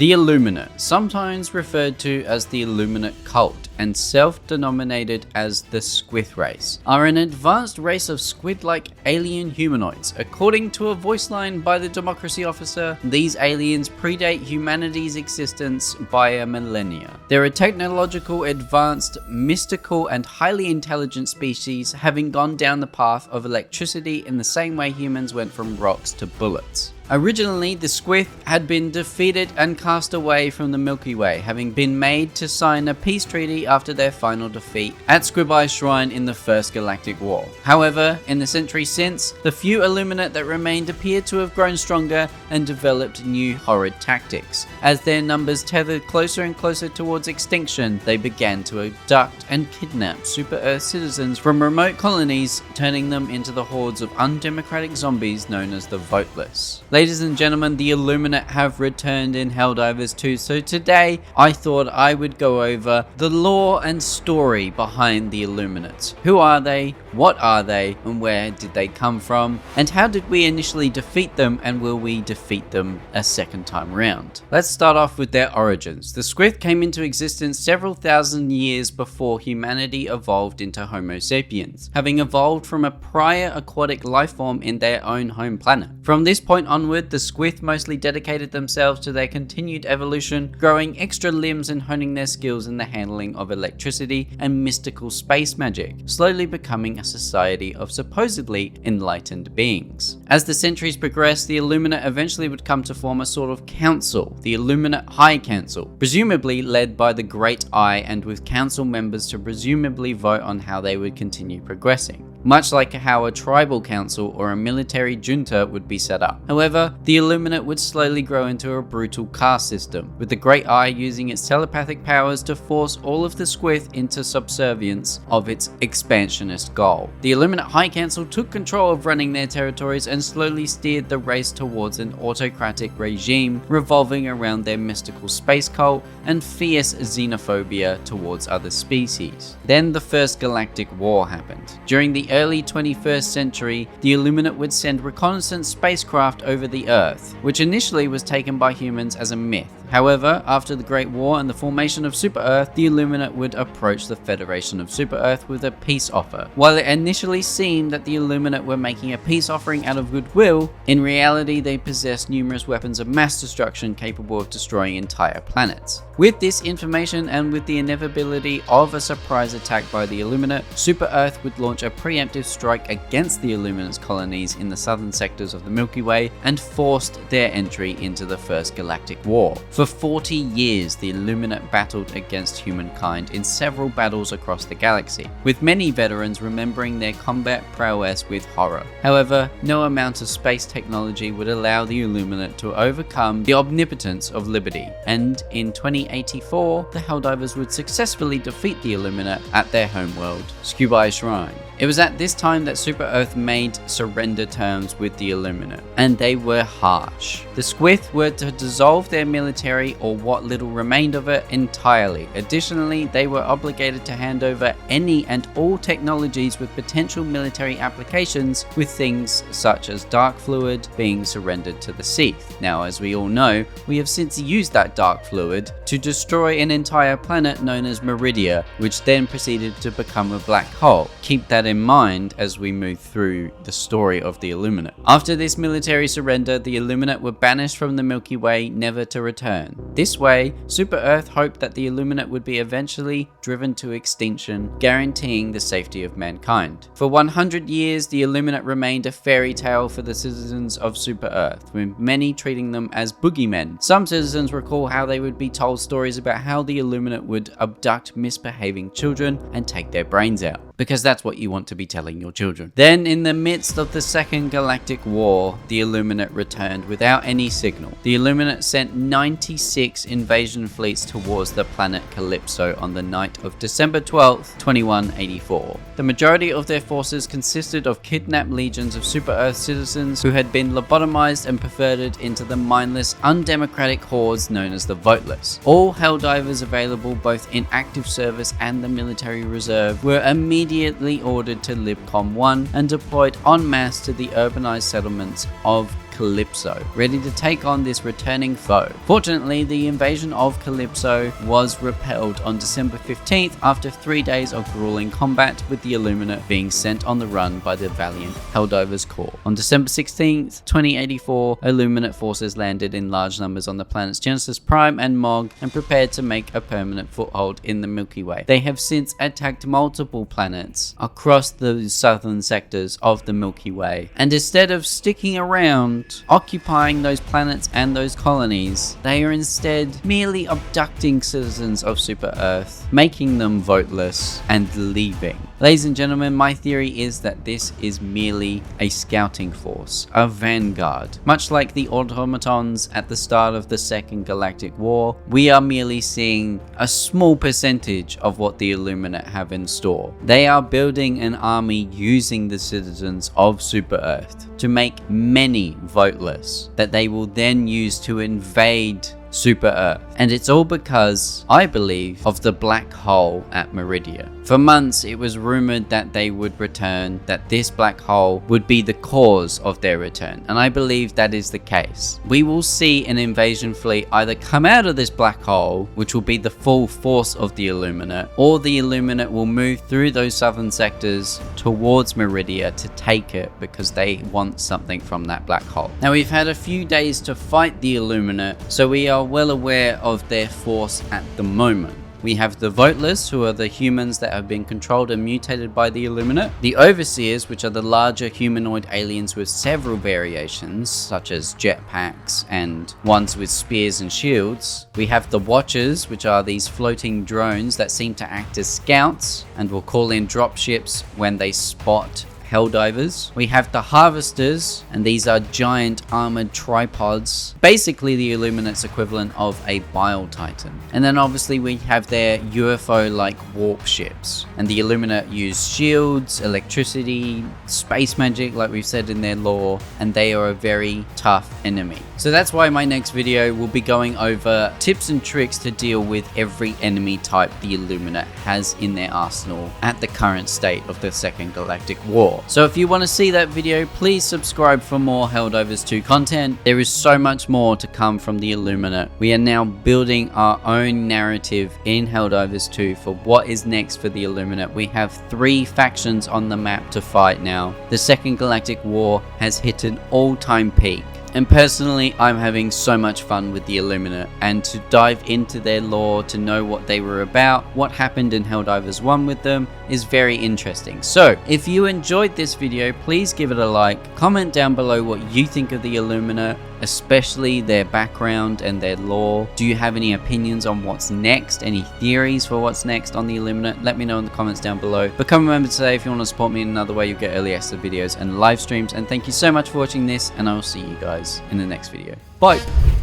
The Illuminate, sometimes referred to as the Illuminate cult and self-denominated as the Squi race, are an advanced race of squid-like alien humanoids. According to a voice line by the Democracy Officer, these aliens predate humanity's existence by a millennia. They're a technological, advanced, mystical, and highly intelligent species, having gone down the path of electricity in the same way humans went from rocks to bullets. Originally, the Squi had been defeated and cast away from the Milky Way, having been made to sign a peace treaty after their final defeat at Squi Shrine in the First Galactic War. However, in the century since, the few Illuminate that remained appeared to have grown stronger and developed new horrid tactics. As their numbers tethered closer and closer towards extinction, they began to abduct and kidnap Super-Earth citizens from remote colonies, turning them into the hordes of undemocratic zombies known as the Voteless. Ladies and gentlemen, the Illuminate have returned in Helldivers 2, so today I thought I would go over the lore and story behind the Illuminates. Who are they, what are they, and where did they come from, and how did we initially defeat them, and will we defeat them a second time around? Let's start off with their origins. The Squi came into existence several thousand years before humanity evolved into Homo sapiens, having evolved from a prior aquatic life form in their own home planet. From this point onward, the Squi mostly dedicated themselves to their continued evolution, growing extra limbs and honing their skills in the handling of electricity and mystical space magic, slowly becoming a society of supposedly enlightened beings. As the centuries progressed, the Illuminate eventually would come to form a sort of council, the Illuminate High Council, presumably led by the Great Eye and with council members to presumably vote on how they would continue progressing, much like how a tribal council or a military junta would be set up. However, the Illuminate would slowly grow into a brutal caste system, with the Great Eye using its telepathic powers to force all of the Squi into subservience of its expansionist goal. The Illuminate High Council took control of running their territories and slowly steered the race towards an autocratic regime revolving around their mystical space cult and fierce xenophobia towards other species. Then the First Galactic War happened. During the early 21st century, the Illuminate would send reconnaissance spacecraft over the Earth, which initially was taken by humans as a myth. However, after the Great War and the formation of Super-Earth, the Illuminate would approach the Federation of Super-Earth with a peace offer. While it initially seemed that the Illuminate were making a peace offering out of goodwill, in reality they possessed numerous weapons of mass destruction capable of destroying entire planets. With this information and with the inevitability of a surprise attack by the Illuminate, Super-Earth would launch a preemptive strike against the Illuminate's colonies in the southern sectors of the Milky Way and forced their entry into the First Galactic War. For 40 years, the Illuminate battled against humankind in several battles across the galaxy, with many veterans remembering their combat prowess with horror. However, no amount of space technology would allow the Illuminate to overcome the omnipotence of liberty, and in 2084, the Helldivers would successfully defeat the Illuminate at their homeworld, Squi Shrine. It was at this time that Super-Earth made surrender terms with the Illuminate, and they were harsh. The Squi were to dissolve their military, or what little remained of it, entirely. Additionally, they were obligated to hand over any and all technologies with potential military applications, with things such as dark fluid being surrendered to the Sith. Now, as we all know, we have since used that dark fluid to destroy an entire planet known as Meridia, which then proceeded to become a black hole. Keep that in mind as we move through the story of the Illuminate. After this military surrender, the Illuminate were banished from the Milky Way, never to return. This way, Super-Earth hoped that the Illuminate would be eventually driven to extinction, guaranteeing the safety of mankind. For 100 years, the Illuminate remained a fairy tale for the citizens of Super-Earth, with many treating them as boogeymen. Some citizens recall how they would be told stories about how the Illuminate would abduct misbehaving children and take their brains out, because that's what you want to be telling your children. Then, in the midst of the Second Galactic War, the Illuminate returned without any signal. The Illuminate sent 96 invasion fleets towards the planet Calypso on the night of December 12th, 2184. The majority of their forces consisted of kidnapped legions of Super-Earth citizens who had been lobotomized and perverted into the mindless, undemocratic hordes known as the Voteless. All Helldivers available both in active service and the military reserve were immediately ordered to LibCom 1 and deployed en masse to the urbanized settlements of Calypso, ready to take on this returning foe. Fortunately, the invasion of Calypso was repelled on December 15th after 3 days of grueling combat, with the Illuminate being sent on the run by the valiant Helldivers Corps. On December 16th, 2084, Illuminate forces landed in large numbers on the planets Genesis Prime and Mog and prepared to make a permanent foothold in the Milky Way. They have since attacked multiple planets across the southern sectors of the Milky Way, and instead of sticking around occupying those planets and those colonies, they are instead merely abducting citizens of Super Earth, making them voteless and leaving. Ladies and gentlemen, my theory is that this is merely a scouting force, a vanguard. Much like the automatons at the start of the Second Galactic War, we are merely seeing a small percentage of what the Illuminate have in store. They are building an army using the citizens of Super Earth to make many voteless that they will then use to invade Super Earth. And it's all because, I believe, of the black hole at Meridia. For months it was rumored that they would return, that this black hole would be the cause of their return, and I believe that is the case. We will see an invasion fleet either come out of this black hole, which will be the full force of the Illuminate, or the Illuminate will move through those southern sectors towards Meridia to take it because they want something from that black hole. Now, we've had a few days to fight the Illuminate, so we are well aware of their force at the moment. We have the Voteless, who are the humans that have been controlled and mutated by the Illuminate. The Overseers, which are the larger humanoid aliens with several variations, such as jetpacks and ones with spears and shields. We have the Watchers, which are these floating drones that seem to act as scouts and will call in dropships when they spot Helldivers. We have the Harvesters, and these are giant armored tripods, basically the Illuminate's equivalent of a Bile Titan. And then obviously we have their UFO-like warp ships, and the Illuminate use shields, electricity, space magic like we've said in their lore, and they are a very tough enemy. So that's why my next video will be going over tips and tricks to deal with every enemy type the Illuminate has in their arsenal at the current state of the Second Galactic War. So if you want to see that video, please subscribe for more Helldivers 2 content. There is so much more to come from the Illuminate. We are now building our own narrative in Helldivers 2 for what is next for the Illuminate. We have 3 factions on the map to fight now. The Second Galactic War has hit an all-time peak. And personally, I'm having so much fun with the Illuminate, and to dive into their lore, to know what they were about, what happened in Helldivers 1 with them, is very interesting. So, if you enjoyed this video, please give it a like, comment down below what you think of the Illuminate, especially their background and their lore. Do you have any opinions on what's next? Any theories for what's next on the Illuminate? Let me know in the comments down below. Become a member today if you want to support me in another way. You'll get early access videos and live streams. And thank you so much for watching this, and I will see you guys in the next video. Bye!